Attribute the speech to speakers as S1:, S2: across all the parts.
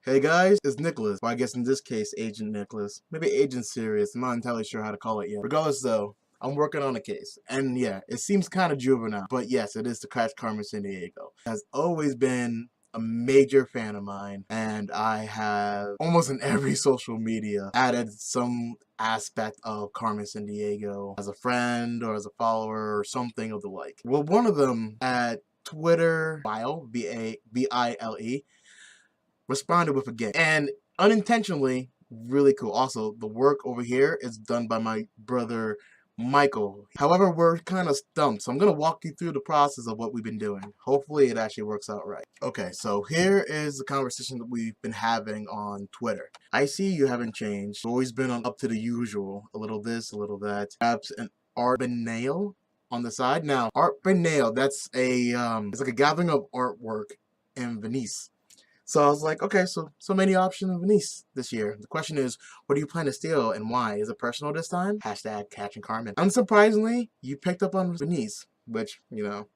S1: Hey guys, it's Nicolas. Well, I guess in this case, Agent Nicolas. Maybe Agent Serious. I'm not entirely sure how to call it yet. Regardless though, I'm working on a case. And yeah, it seems kind of juvenile. But yes, it is to catch CARMEN San Diego. Has always been a major fan of mine. And I have, almost in every social media, added some aspect of CARMEN San Diego as a friend or as a follower or something of the like. Well, one of them at Twitter bio, B-I-L-E, responded with a GIF, and unintentionally, really cool. Also, the work over here is done by my brother Michael. However, we're kind of stumped, so I'm going to walk you through the process of what we've been doing. Hopefully it actually works out right. Okay, so here is the conversation that we've been having on Twitter. I see you haven't changed. Always been on up to the usual. A little this, a little that. Perhaps an art Biennale on the side. Now, art Biennale, that's a it's like a gathering of artwork in Venice. So I was like, okay, so many options in Venice this year. The question is, what do you plan to steal and why? Is it personal this time? Hashtag catching CARMEN. Unsurprisingly, you picked up on Venice, which, you know,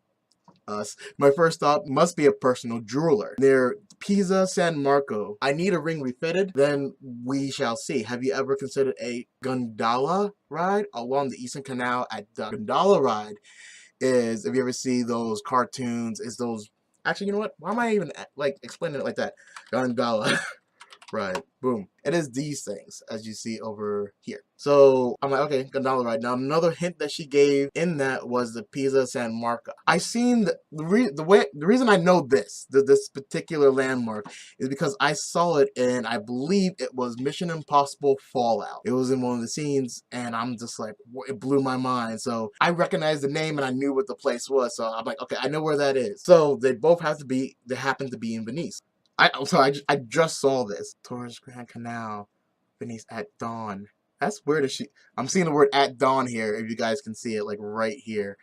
S1: us. My first thought must be a personal jeweler near Piazza San Marco. I need a ring refitted, then we shall see. Have you ever considered a gondola ride along the Eastern Canal at Dusk? Gondola Ride is, if you ever see those cartoons, is those, actually, you know what? Why am I even like explaining it like that? Gondola Ride. Boom. It is these things, as you see over here. So I'm like, okay, Gondola Ride. Now another hint that she gave in that was the Piazza San Marco. I seen the reason I know this particular landmark is because I saw it and I believe it was Mission Impossible Fallout. It was in one of the scenes and I'm just like, it blew my mind. So I recognized the name and I knew what the place was. So I'm like, okay, I know where that is. So they both have to be, they happen to be in Venice. I just saw this. Tourist Grand Canal, Venice at dawn. That's weird. I'm seeing the word at dawn here, if you guys can see it, like right here.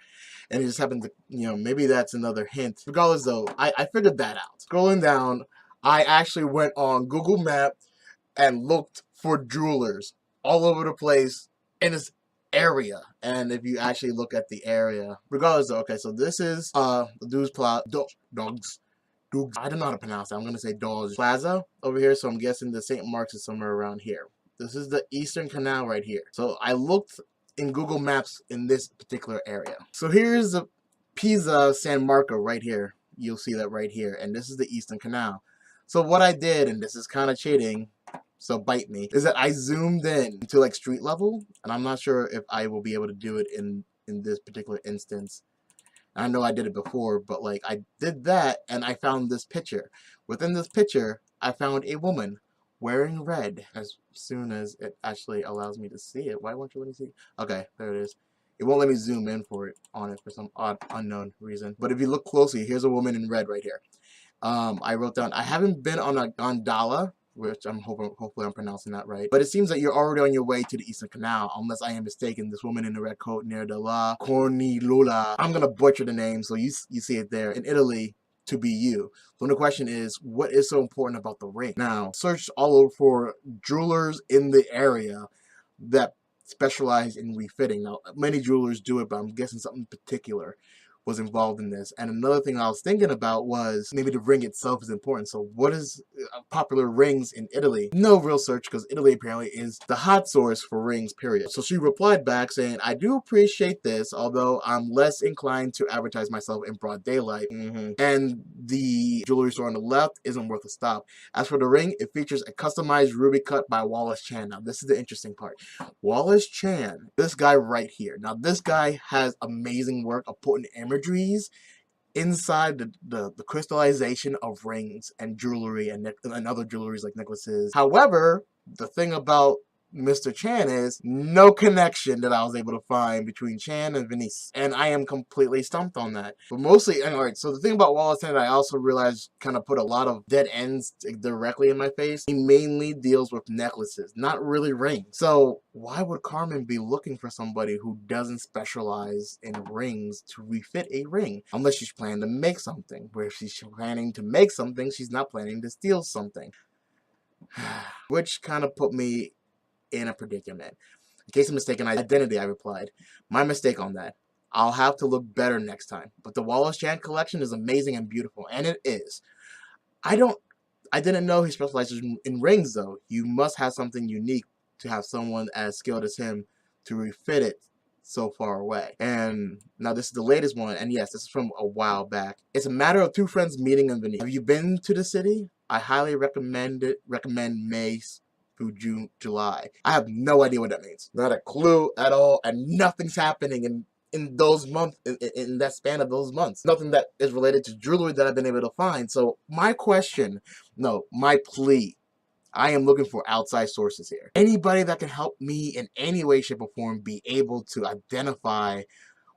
S1: And it just happened to, you know, maybe that's another hint. Regardless though, I figured that out. Scrolling down, I actually went on Google Maps and looked for jewelers all over the place in this area. And if you actually look at the area, regardless though, okay, so this is the Dues Dogs. I don't know how to pronounce that. I'm going to say Dawes Plaza over here. So I'm guessing the St. Mark's is somewhere around here. This is the Eastern Canal right here. So I looked in Google Maps in this particular area. So here's the Piazza San Marco right here. You'll see that right here. And this is the Eastern Canal. So what I did, and this is kind of cheating, so bite me, is that I zoomed in to like street level. And I'm not sure if I will be able to do it in this particular instance. I know I did it before, but like I did that and I found this picture. Within this picture, I found a woman wearing red. As soon as it actually allows me to see it. Why won't you let me see it? Okay, there it is. It won't let me zoom in for it on it for some odd unknown reason. But if you look closely, here's a woman in red right here. I wrote down, I haven't been on a gondola, which hopefully I'm pronouncing that right. But it seems that you're already on your way to the Eastern Canal, unless I am mistaken. This woman in the red coat near the La Cornilola. I'm gonna butcher the name, so you see it there. In Italy, to be you. So the question is, what is so important about the ring? Now, search all over for jewelers in the area that specialize in refitting. Now, many jewelers do it, but I'm guessing something particular was involved in this. And another thing I was thinking about was maybe the ring itself is important. So what is popular rings in Italy? No real search, because Italy apparently is the hot source for rings, period. So she replied back saying, I do appreciate this, although I'm less inclined to advertise myself in broad daylight. And the jewelry store on the left isn't worth a stop. As for the ring, it features a customized ruby cut by Wallace Chan. Now this is the interesting part. Wallace Chan, this guy right here. Now this guy has amazing work of putting imageries inside the crystallization of rings and jewelry and other jewelries like necklaces. However, the thing about Mr. Chan is no connection that I was able to find between Chan and Venice. And I am completely stumped on that. But mostly, and alright, so the thing about Wallace Chan, I also realized kind of put a lot of dead ends directly in my face. He mainly deals with necklaces, not really rings. So why would CARMEN be looking for somebody who doesn't specialize in rings to refit a ring? Unless she's planning to make something. Where if she's planning to make something, she's not planning to steal something. Which kind of put me in a predicament. In case of mistaken identity, I replied. My mistake on that. I'll have to look better next time. But the Wallace Chan collection is amazing and beautiful, and it is. I I didn't know he specializes in rings, though. You must have something unique to have someone as skilled as him to refit it so far away. And now this is the latest one, and yes, this is from a while back. It's a matter of two friends meeting in Venice. Have you been to the city? I highly recommend it. Recommend May through June, July. I have no idea what that means. Not a clue at all, and nothing's happening in those months, in that span of those months. Nothing that is related to jewelry that I've been able to find. So my question, no, my plea, I am looking for outside sources here. Anybody that can help me in any way, shape, or form be able to identify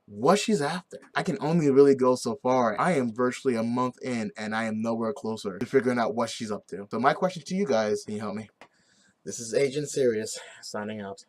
S1: what she's after. I can only really go so far. I am virtually a month in, and I am nowhere closer to figuring out what she's up to. So my question to you guys, can you help me? This is Agent Serious, signing out.